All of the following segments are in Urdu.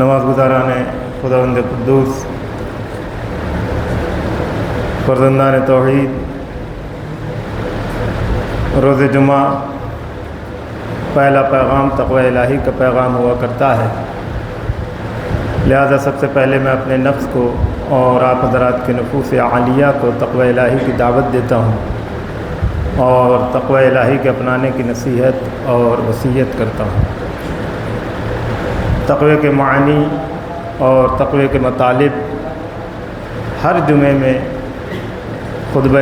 نماز گزاران خداوند قدوس، فرزندان توحید، روز جمعہ پہلا پیغام تقوی الہی کا پیغام ہوا کرتا ہے، لہذا سب سے پہلے میں اپنے نفس کو اور آپ حضرات کے نفوس عالیہ کو تقوی الہی کی دعوت دیتا ہوں اور تقوی الہی کے اپنانے کی نصیحت اور وصیت کرتا ہوں۔ تقوی کے معنی اور تقوی کے مطالب ہر جمعے میں خطبہ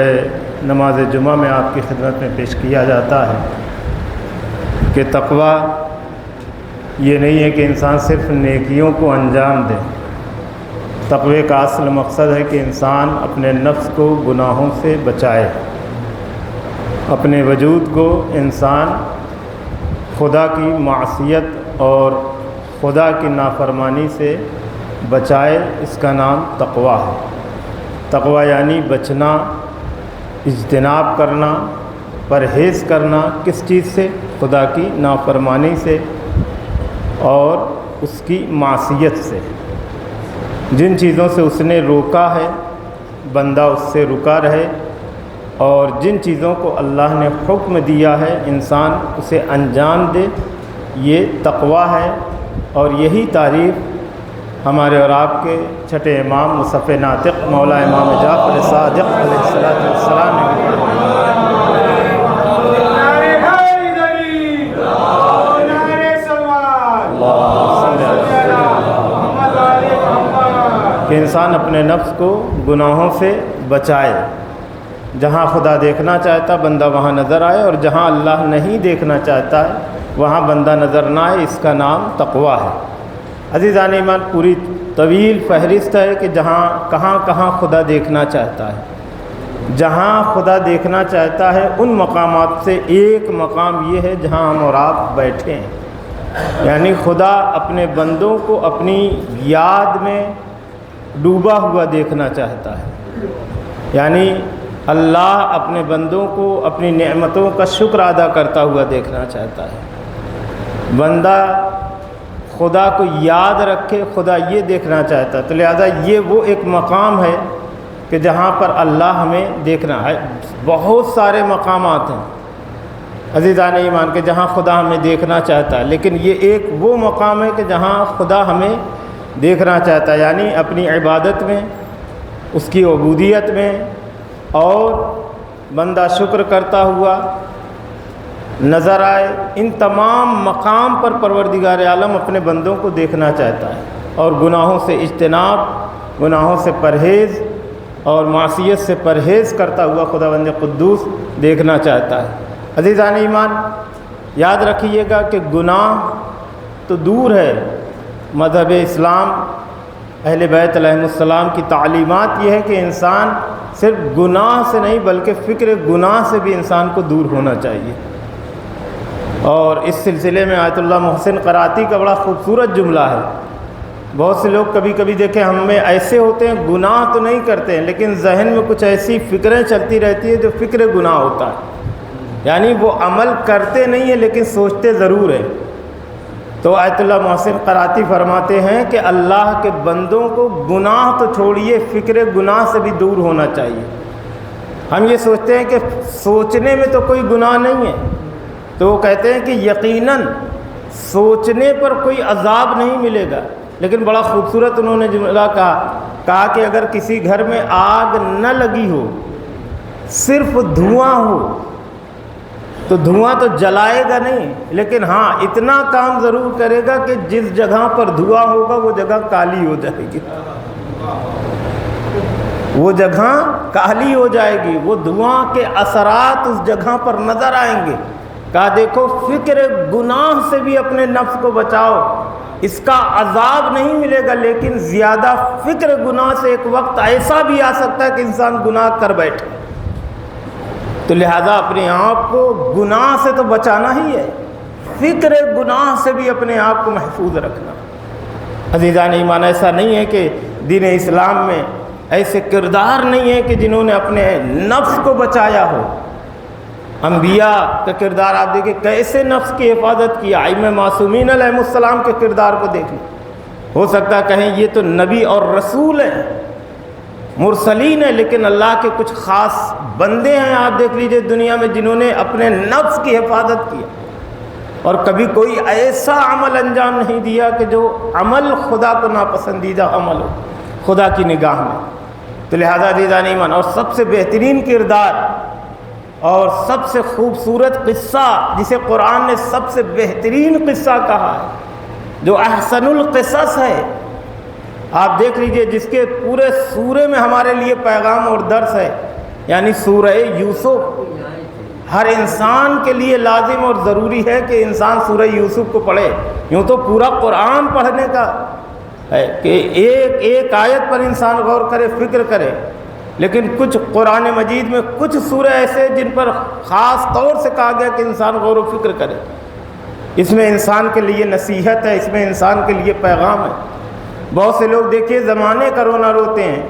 نماز جمعہ میں آپ کی خدمت میں پیش کیا جاتا ہے کہ تقوی یہ نہیں ہے کہ انسان صرف نیکیوں کو انجام دے۔ تقوی کا اصل مقصد ہے کہ انسان اپنے نفس کو گناہوں سے بچائے، اپنے وجود کو انسان خدا کی معصیت اور خدا کی نافرمانی سے بچائے، اس کا نام تقوی ہے۔ تقوی یعنی بچنا، اجتناب کرنا، پرہیز کرنا، کس چیز سے؟ خدا کی نافرمانی سے اور اس کی معصیت سے۔ جن چیزوں سے اس نے روکا ہے بندہ اس سے رکا رہے، اور جن چیزوں کو اللہ نے حکم دیا ہے انسان اسے انجام دے، یہ تقوی ہے۔ اور یہی تعریف ہمارے اور آپ کے چھٹے امام مصطفی ناطق مولا امام جعفر صادق علیہ السلام نے بھی کہ انسان اپنے نفس کو گناہوں سے بچائے۔ جہاں خدا دیکھنا چاہتا بندہ وہاں نظر آئے، اور جہاں اللہ نہیں دیکھنا چاہتا ہے وہاں بندہ نظر نہ آئے، اس کا نام تقوی ہے۔ عزیزان ایمان، پوری طویل فہرست ہے کہ کہاں کہاں خدا دیکھنا چاہتا ہے۔ جہاں خدا دیکھنا چاہتا ہے ان مقامات سے ایک مقام یہ ہے جہاں ہم اور آپ بیٹھے ہیں، یعنی خدا اپنے بندوں کو اپنی یاد میں ڈوبا ہوا دیکھنا چاہتا ہے، یعنی اللہ اپنے بندوں کو اپنی نعمتوں کا شکر ادا کرتا ہوا دیکھنا چاہتا ہے۔ بندہ خدا کو یاد رکھے، خدا یہ دیکھنا چاہتا ہے، تو لہذا یہ وہ ایک مقام ہے کہ جہاں پر اللہ ہمیں دیکھنا ہے۔ بہت سارے مقامات ہیں عزیزان ایمان کہ جہاں خدا ہمیں دیکھنا چاہتا ہے، لیکن یہ ایک وہ مقام ہے کہ جہاں خدا ہمیں دیکھنا چاہتا ہے، یعنی اپنی عبادت میں، اس کی عبودیت میں، اور بندہ شکر کرتا ہوا نظر آئے۔ ان تمام مقام پر پروردگار عالم اپنے بندوں کو دیکھنا چاہتا ہے، اور گناہوں سے اجتناب، گناہوں سے پرہیز اور معصیت سے پرہیز کرتا ہوا خداوند قدوس دیکھنا چاہتا ہے۔ عزیزان ایمان، یاد رکھیے گا کہ گناہ تو دور ہے، مذہب اسلام اہل بیت علیہ السلام کی تعلیمات یہ ہے کہ انسان صرف گناہ سے نہیں بلکہ فکر گناہ سے بھی انسان کو دور ہونا چاہیے۔ اور اس سلسلے میں آیت اللہ محسن قراتی کا بڑا خوبصورت جملہ ہے۔ بہت سے لوگ کبھی کبھی دیکھیں ہم میں ایسے ہوتے ہیں، گناہ تو نہیں کرتے ہیں لیکن ذہن میں کچھ ایسی فکریں چلتی رہتی ہیں جو فکر گناہ ہوتا ہے، یعنی وہ عمل کرتے نہیں ہیں لیکن سوچتے ضرور ہیں۔ تو آیت اللہ محسن قراتی فرماتے ہیں کہ اللہ کے بندوں کو گناہ تو چھوڑیے، فکر گناہ سے بھی دور ہونا چاہیے۔ ہم یہ سوچتے ہیں کہ سوچنے میں تو کوئی گناہ نہیں ہے، تو وہ کہتے ہیں کہ یقیناً سوچنے پر کوئی عذاب نہیں ملے گا، لیکن بڑا خوبصورت انہوں نے جملہ کہا کہ اگر کسی گھر میں آگ نہ لگی ہو، صرف دھواں ہو، تو دھواں تو جلائے گا نہیں، لیکن ہاں اتنا کام ضرور کرے گا کہ جس جگہ پر دھواں ہوگا وہ جگہ کالی ہو جائے گی، وہ جگہ کالی ہو جائے گی، وہ دھواں کے اثرات اس جگہ پر نظر آئیں گے۔ کہا دیکھو فکر گناہ سے بھی اپنے نفس کو بچاؤ، اس کا عذاب نہیں ملے گا، لیکن زیادہ فکر گناہ سے ایک وقت ایسا بھی آ سکتا ہے کہ انسان گناہ کر بیٹھے۔ تو لہذا اپنے آپ کو گناہ سے تو بچانا ہی ہے، فکر گناہ سے بھی اپنے آپ کو محفوظ رکھنا۔ عزیزان ایمان، ایسا نہیں ہے کہ دین اسلام میں ایسے کردار نہیں ہے کہ جنہوں نے اپنے نفس کو بچایا ہو۔ انبیاء کا کردار آپ دیکھیں کیسے نفس کی حفاظت کیا، ائمہ معصومین علیہ السلام کے کردار کو دیکھیں ہو سکتا ہے کہیں یہ تو نبی اور رسول ہیں، مرسلین ہیں، لیکن اللہ کے کچھ خاص بندے ہیں، آپ دیکھ لیجئے دنیا میں، جنہوں نے اپنے نفس کی حفاظت کی اور کبھی کوئی ایسا عمل انجام نہیں دیا کہ جو عمل خدا کو ناپسندیدہ عمل ہو خدا کی نگاہ میں۔ تو لہذا عزیزان ایمان، اور سب سے بہترین کردار اور سب سے خوبصورت قصہ جسے قرآن نے سب سے بہترین قصہ کہا ہے، جو احسن القصص ہے، آپ دیکھ لیجئے، جس کے پورے سورے میں ہمارے لیے پیغام اور درس ہے، یعنی سورہ یوسف۔ ہر انسان کے لیے لازم اور ضروری ہے کہ انسان سورہ یوسف کو پڑھے۔ یوں تو پورا قرآن پڑھنے کا ہے کہ ایک ایک آیت پر انسان غور کرے، فکر کرے، لیکن کچھ قرآن مجید میں کچھ سورہ ایسے جن پر خاص طور سے کہا گیا کہ انسان غور و فکر کرے۔ اس میں انسان کے لیے نصیحت ہے، اس میں انسان کے لیے پیغام ہے۔ بہت سے لوگ دیکھیے زمانے کا رونا روتے ہیں،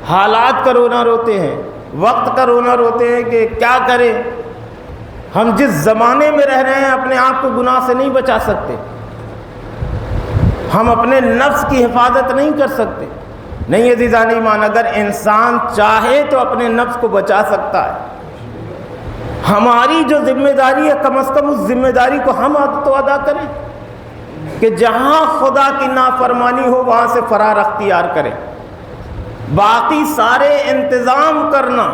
حالات کا رونا روتے ہیں، وقت کا رونا روتے ہیں کہ کیا کریں، ہم جس زمانے میں رہ رہے ہیں اپنے آپ کو گناہ سے نہیں بچا سکتے، ہم اپنے نفس کی حفاظت نہیں کر سکتے۔ نہیں عزیزان ایمان، اگر انسان چاہے تو اپنے نفس کو بچا سکتا ہے۔ ہماری جو ذمہ داری ہے، کم از کم اس ذمہ داری کو ہم تو ادا کریں کہ جہاں خدا کی نافرمانی ہو وہاں سے فرار اختیار کریں۔ باقی سارے انتظام کرنا،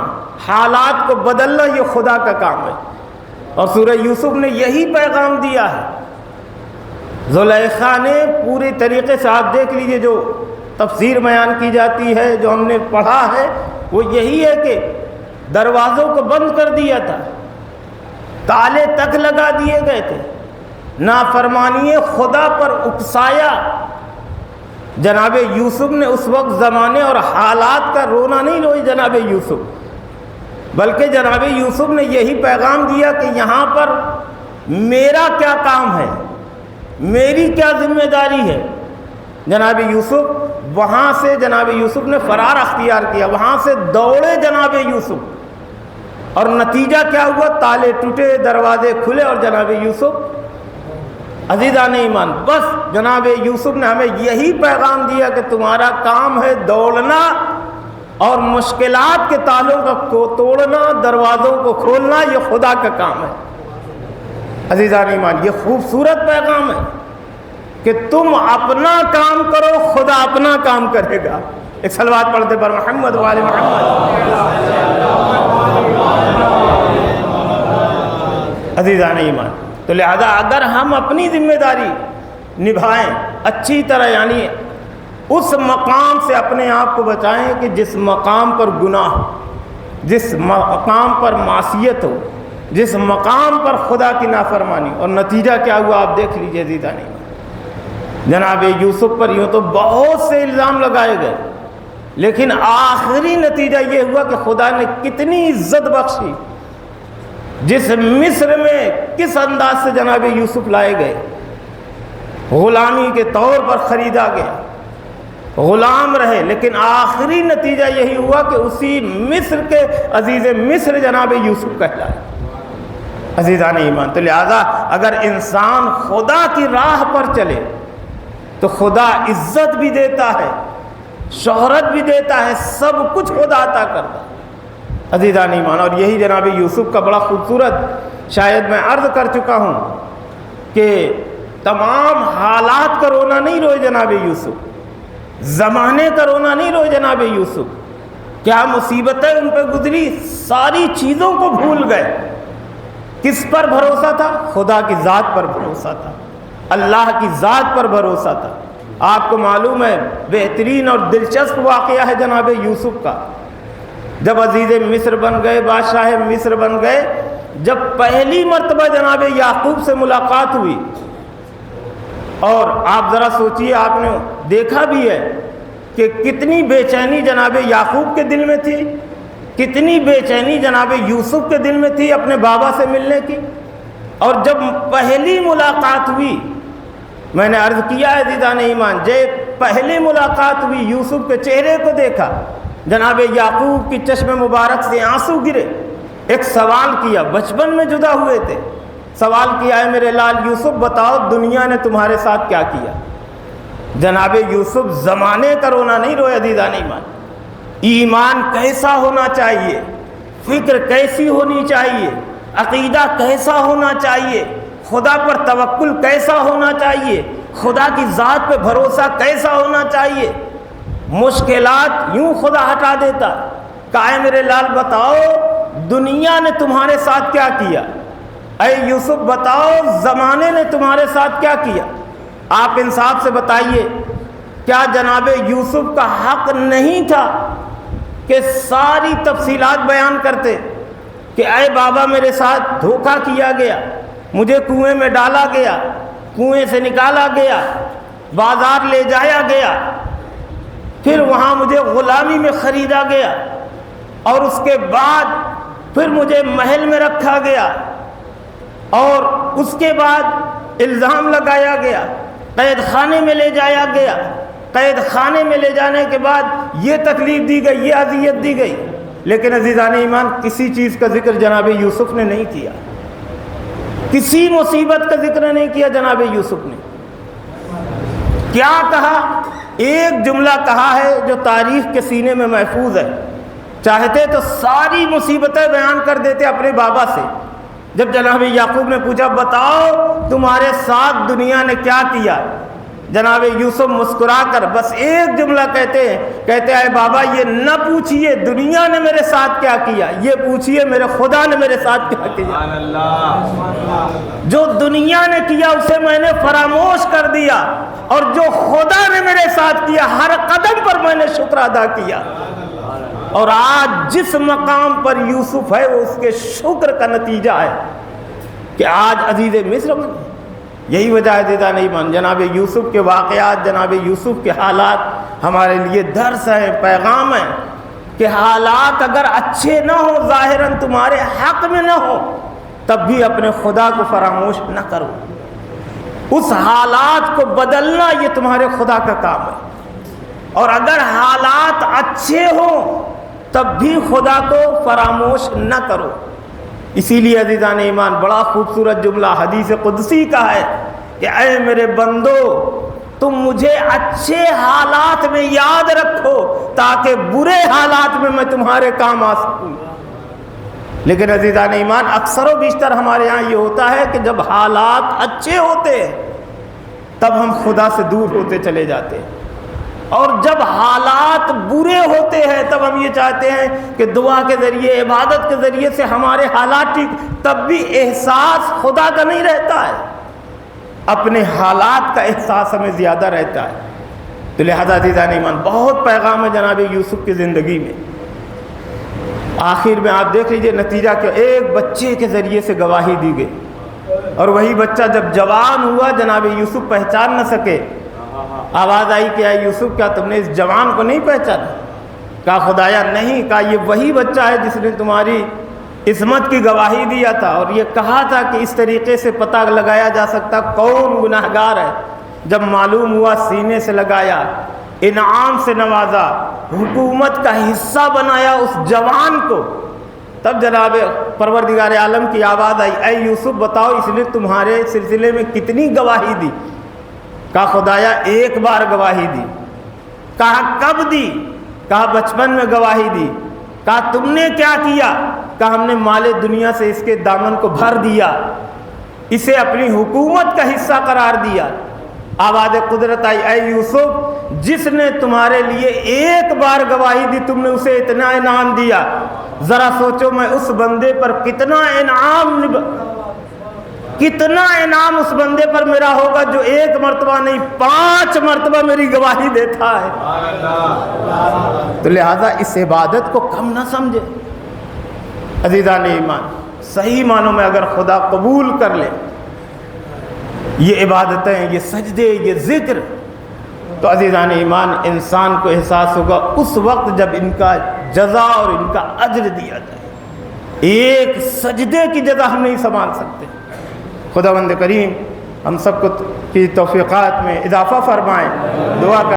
حالات کو بدلنا، یہ خدا کا کام ہے۔ اور سورہ یوسف نے یہی پیغام دیا ہے۔ زلیخا نے پوری طریقے سے، آپ دیکھ لیجئے، جو تفسیر بیان کی جاتی ہے، جو ہم نے پڑھا ہے، وہ یہی ہے کہ دروازوں کو بند کر دیا تھا، تالے تک لگا دیے گئے تھے، نافرمانی خدا پر اکسایا۔ جناب یوسف نے اس وقت زمانے اور حالات کا رونا نہیں روئی جناب یوسف، بلکہ جناب یوسف نے یہی پیغام دیا کہ یہاں پر میرا کیا کام ہے، میری کیا ذمہ داری ہے۔ جناب یوسف وہاں سے، جناب یوسف نے فرار اختیار کیا، وہاں سے دوڑے جناب یوسف، اور نتیجہ کیا ہوا؟ تالے ٹوٹے، دروازے کھلے، اور جناب یوسف عزیزان ایمان، بس جناب یوسف نے ہمیں یہی پیغام دیا کہ تمہارا کام ہے دوڑنا اور مشکلات کے تالوں کو توڑنا، دروازوں کو کھولنا، یہ خدا کا کام ہے۔ عزیزان ایمان، یہ خوبصورت پیغام ہے کہ تم اپنا کام کرو، خدا اپنا کام کرے گا۔ ایک صلوات پڑھتے پر محمد وآل محمد۔ عزیزان ایمان، تو لہذا اگر ہم اپنی ذمہ داری نبھائیں اچھی طرح، یعنی اس مقام سے اپنے آپ کو بچائیں کہ جس مقام پر گناہ ہو، جس مقام پر معصیت ہو، جس مقام پر خدا کی نافرمانی، اور نتیجہ کیا ہوا آپ دیکھ لیجئے عزیزان ایمان۔ جناب یوسف پر یوں تو بہت سے الزام لگائے گئے، لیکن آخری نتیجہ یہ ہوا کہ خدا نے کتنی عزت بخشی۔ جس مصر میں کس انداز سے جناب یوسف لائے گئے، غلامی کے طور پر خریدا گیا، غلام رہے، لیکن آخری نتیجہ یہی ہوا کہ اسی مصر کے عزیز مصر جناب یوسف کہلائے۔ عزیزان ایمان، تو لہذا اگر انسان خدا کی راہ پر چلے تو خدا عزت بھی دیتا ہے، شہرت بھی دیتا ہے، سب کچھ خدا عطا کرتا ہے۔ عزیزان ایمان، اور یہی جناب یوسف کا بڑا خوبصورت، شاید میں عرض کر چکا ہوں کہ تمام حالات کا رونا نہیں روئے جناب یوسف، زمانے کا رونا نہیں روئے جناب یوسف، کیا مصیبتیں ان پہ گزری، ساری چیزوں کو بھول گئے۔ کس پر بھروسہ تھا؟ خدا کی ذات پر بھروسہ تھا، اللہ کی ذات پر بھروسہ تھا۔ آپ کو معلوم ہے بہترین اور دلچسپ واقعہ ہے جناب یوسف کا، جب عزیز مصر بن گئے، بادشاہ مصر بن گئے، جب پہلی مرتبہ جناب یعقوب سے ملاقات ہوئی، اور آپ ذرا سوچئے، آپ نے دیکھا بھی ہے کہ کتنی بے چینی جناب یعقوب کے دل میں تھی، کتنی بے چینی جناب یوسف کے دل میں تھی اپنے بابا سے ملنے کی۔ اور جب پہلی ملاقات ہوئی، میں نے عرض کیا ہے عزیزان ایمان، جب پہلی ملاقات ہوئی، یوسف کے چہرے کو دیکھا، جناب یعقوب کی چشم مبارک سے آنسو گرے۔ ایک سوال کیا، بچپن میں جدا ہوئے تھے، سوال کیا ہے میرے لال یوسف، بتاؤ دنیا نے تمہارے ساتھ کیا کیا؟ جناب یوسف زمانے کا رونا نہیں روئے عزیزان ایمان. ایمان کیسا ہونا چاہیے، فکر کیسی ہونی چاہیے، عقیدہ کیسا ہونا چاہیے، خدا پر توکل کیسا ہونا چاہیے، خدا کی ذات پہ بھروسہ کیسا ہونا چاہیے. مشکلات یوں خدا ہٹا دیتا. کہا میرے لال بتاؤ دنیا نے تمہارے ساتھ کیا کیا، اے یوسف بتاؤ زمانے نے تمہارے ساتھ کیا کیا. آپ انصاف سے بتائیے کیا جناب یوسف کا حق نہیں تھا کہ ساری تفصیلات بیان کرتے کہ اے بابا میرے ساتھ دھوکہ کیا گیا، مجھے کنویں میں ڈالا گیا، کنویں سے نکالا گیا، بازار لے جایا گیا، پھر وہاں مجھے غلامی میں خریدا گیا، اور اس کے بعد پھر مجھے محل میں رکھا گیا، اور اس کے بعد الزام لگایا گیا، قید خانے میں لے جایا گیا، قید خانے میں لے جانے کے بعد یہ تکلیف دی گئی، یہ اذیت دی گئی. لیکن عزیزان ایمان کسی چیز کا ذکر جناب یوسف نے نہیں کیا، کسی مصیبت کا ذکر نہیں کیا جناب یوسف نے. کیا کہا؟ ایک جملہ کہا ہے جو تاریخ کے سینے میں محفوظ ہے. چاہتے تو ساری مصیبتیں بیان کر دیتے اپنے بابا سے. جب جناب یعقوب نے پوچھا بتاؤ تمہارے ساتھ دنیا نے کیا کیا، جناب یوسف مسکرا کر بس ایک جملہ کہتے ہیں اے بابا یہ نہ پوچھئے دنیا نے میرے ساتھ کیا کیا، یہ پوچھئے میرے خدا نے میرے ساتھ کیا کیا. جو دنیا نے کیا اسے میں نے فراموش کر دیا، اور جو خدا نے میرے ساتھ کیا ہر قدم پر میں نے شکر ادا کیا. اور آج جس مقام پر یوسف ہے وہ اس کے شکر کا نتیجہ ہے کہ آج عزیز مصر بنے. یہی وجہ ہے عزیزان ایمان جناب یوسف کے واقعات، جناب یوسف کے حالات ہمارے لیے درس ہیں، پیغام ہیں کہ حالات اگر اچھے نہ ہوں، ظاہراً تمہارے حق میں نہ ہو، تب بھی اپنے خدا کو فراموش نہ کرو. اس حالات کو بدلنا یہ تمہارے خدا کا کام ہے. اور اگر حالات اچھے ہوں تب بھی خدا کو فراموش نہ کرو. اسی لیے عزیزان ایمان بڑا خوبصورت جملہ حدیث قدسی کا ہے کہ اے میرے بندو تم مجھے اچھے حالات میں یاد رکھو تاکہ برے حالات میں میں تمہارے کام آ سکوں. لیکن عزیزان ایمان اکثر و بیشتر ہمارے ہاں یہ ہوتا ہے کہ جب حالات اچھے ہوتے ہیں تب ہم خدا سے دور ہوتے چلے جاتے ہیں، اور جب حالات برے ہوتے ہیں تب ہم یہ چاہتے ہیں کہ دعا کے ذریعے، عبادت کے ذریعے سے ہمارے حالات ٹھیک. تب بھی احساس خدا کا نہیں رہتا ہے، اپنے حالات کا احساس ہمیں زیادہ رہتا ہے. تو لہذا عزیزان ایمان بہت پیغام ہے جناب یوسف کی زندگی میں. آخر میں آپ دیکھ لیجئے نتیجہ کہ ایک بچے کے ذریعے سے گواہی دی گئی، اور وہی بچہ جب جوان ہوا جناب یوسف پہچان نہ سکے. آواز آئی کہ اے یوسف کیا تم نے اس جوان کو نہیں پہچانا؟ کہا خدایا نہیں. کہا یہ وہی بچہ ہے جس نے تمہاری عصمت کی گواہی دیا تھا، اور یہ کہا تھا کہ اس طریقے سے پتہ لگایا جا سکتا کون گناہگار ہے. جب معلوم ہوا سینے سے لگایا، انعام سے نوازا، حکومت کا حصہ بنایا اس جوان کو. تب جناب پروردگار عالم کی آواز آئی اے یوسف بتاؤ اس نے تمہارے سلسلے میں کتنی گواہی دی؟ کہا خدایا ایک بار گواہی دی. کہا کب دی؟ کہا بچپن میں گواہی دی. کہا تم نے کیا کیا؟ کہا ہم نے مال دنیا سے اس کے دامن کو بھر دیا، اسے اپنی حکومت کا حصہ قرار دیا. آواز قدرت آئی اے یوسف جس نے تمہارے لیے ایک بار گواہی دی تم نے اسے اتنا انعام دیا. ذرا سوچو میں اس بندے پر کتنا انعام اس بندے پر میرا ہوگا جو ایک مرتبہ نہیں 5 مرتبہ میری گواہی دیتا ہے. تو لہذا اس عبادت کو کم نہ سمجھے عزیزان ایمان. صحیح معنوں میں اگر خدا قبول کر لے یہ عبادتیں، یہ سجدے، یہ ذکر، تو عزیزان ایمان انسان کو احساس ہوگا اس وقت جب ان کا جزا اور ان کا اجر دیا جائے. ایک سجدے کی جزا ہم نہیں سنبھال سکتے. خداوند کریم ہم سب کو کی توفیقات میں اضافہ فرمائیں. دعا کر